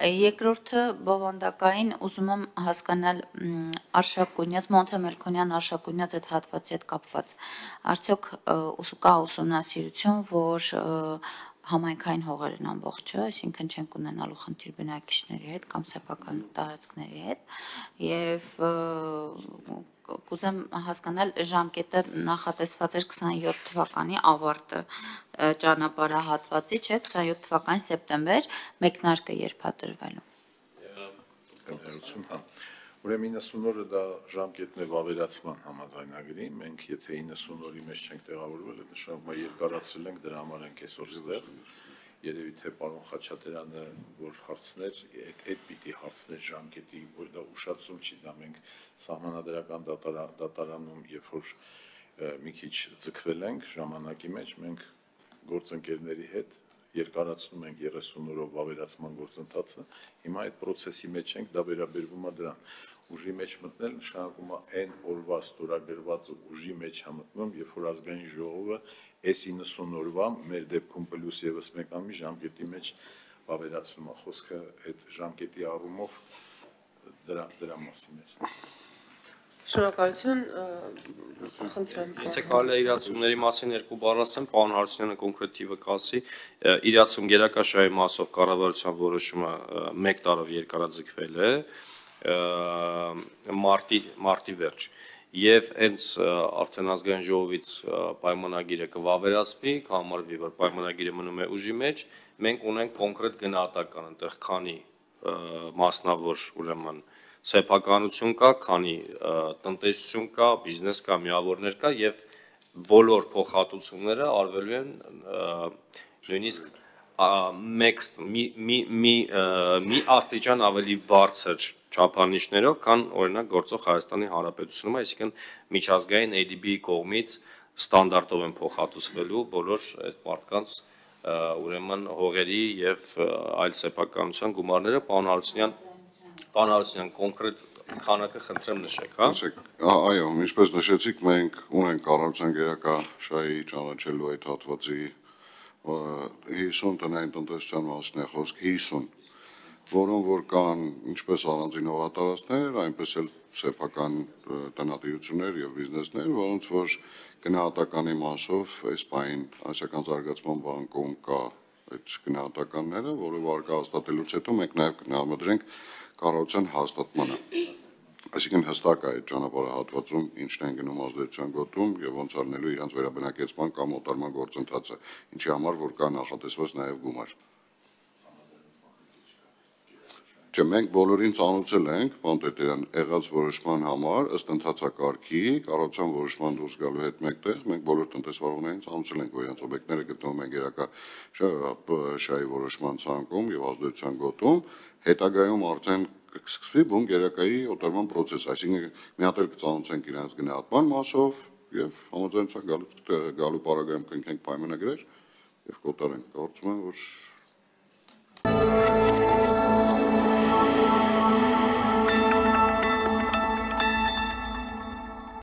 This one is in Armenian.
Երկրորդը բովանդակային ուզում եմ հասկանալ Արշակունյաց, Մոնթե Մելքոնյան Արշակունյաց այդ հատվածի հետ կապված։ Արդյոք կա ուսումնասիրություն, որ համայնքային հողեր են ամբողջը, այսինքն չենք ունենալու խնդիր բնակիչների հետ կամ սեփական տարածքների հետ, եւ կուզեմ հասկանալ ժամկետը նախատեսված էր 27 թվականի ավարտը ճանապարհահատվածի, չէ՞, 27 թվականի սեպտեմբեր, մեկնարկը երբ է տրվելու։ Ուրեմն 90 օրը դա ժամկետն է վավերացման համաձայնագրի, մենք եթե 90 օրի մեջ չենք տեղավորվել, այդ նշանակում է երկարացրել ենք, դրա համար ենք այսօր ստեղ։ Երևի թե պարոն Խաչատրյանը որ հարցներ, այդ պիտի հարցներ ժամկետի, որ դա ուշացում չի, դա մենք սահմանադրական դատարանում, երբ որ մի քիչ ձգվել ենք ժամանակի մեջ, մենք գործընկերների հետ երկարացնում ենք 30 օրով վավերացման գործընթացը, հիմա այդ process-ի մեջ ենք, դա վերաբերվում է դրան։ Ուժի մեջ մտնել նշանակում է այն օրվա ստորագրվածը ուժի մեջ է մտնում, երբ որ ազգային ժողովը այս 90 օրվա մեր դեպքում պլյուս եւս մեկ ամի ժամկետի մեջ վավերացնում է, խոսքը այդ ժամկետի առումով դրա մասին է։ Շնորհակալություն, խնդրեմ։ Եթե կարելի է իրացումների մասին երկու բառ ասեմ, պարոն Հարությունյանը կոնկրետ թիվը կասի, իրացում գերակաշարի մասով կառավարության որոշումը 1 տարով երկարաձգվել է մարտի վերջ եւ հենց արդեն ազգային ժողովից պայմանագիրը կվավերացվի, կհամարվի, որ պայմանագիրը մնում է ուժի մեջ, մենք ունենք կոնկրետ գնահատական, այնտեղ քանի մասնավոր ուրեմն սեփականություն կա, քանի տնտեսություն կա, բիզնես կա, միավորներ կա եւ բոլոր փոխհատուցումները արվելու են նույնիսկ մի աստիճան ավելի բարձր չափանիշներով, քան օրինակ գործող Հայաստանի Հանրապետությունում, այսինքն միջազգային ADB-ի կողմից ստանդարտով են փոխհատուցվելու բոլոր այդ մարդկանց ուրեմն հողերի եւ այլ սեփականության գումարները, Պարոն Հարությունյան, կոնկրետ քանակը խնդրեմ նշեք, հա։ Այո, ինչպես նշեցիք, մենք ունենք կառավարության գերակաշարի ճանաչելու այդ հատվածի 50 տնային տնտեսության մասին է խոսք, 50, որոնք որ կան ինչպես առանձին հողատարածքներ, այնպես էլ սեփական տնտեսություններ եւ բիզնեսներ, որոնց որ գնահատականի մասով այս բային ասիական զարգացման բանկում կա այդ գնահատականները, որը վարկա հաստատելուց հետո մենք նաեւ կնամադրենք կառավարության հաստատմանը։ Այսինքն հստակ է այդ ճանապարհահատվածում ինչն են գնում ազդեցության գոտում եւ ոնց արնելու իրենց վերաբնակեցման կամ օտարման գործընթացը, ինչի համար որ կա նախատեսված նաեւ գումար։ Չէ, մենք բոլորին ծանոթացել ենք, պարոն Տերտերյան, եղած որոշման համար ըստ ընթացակարգի կառավարության որոշման դուրս գալու հետ մեկտեղ մենք բոլոր տնտեսվարողներին ծանոթացել ենք, որ իրենց օբյեկտները գտնվում են գերակաշարի որոշման ցանկում եւ ազդեցության գոտում, հետագայում արդեն կսկսվի բուն գերակայի օտարման process, այսինքն մի հատ էլ կծանոթացենք իրենց գնահատման մասով եւ համաձայնության գալու պարագայում կնքենք պայմանագրեր եւ կօտարենք։ Կարծում եմ, որ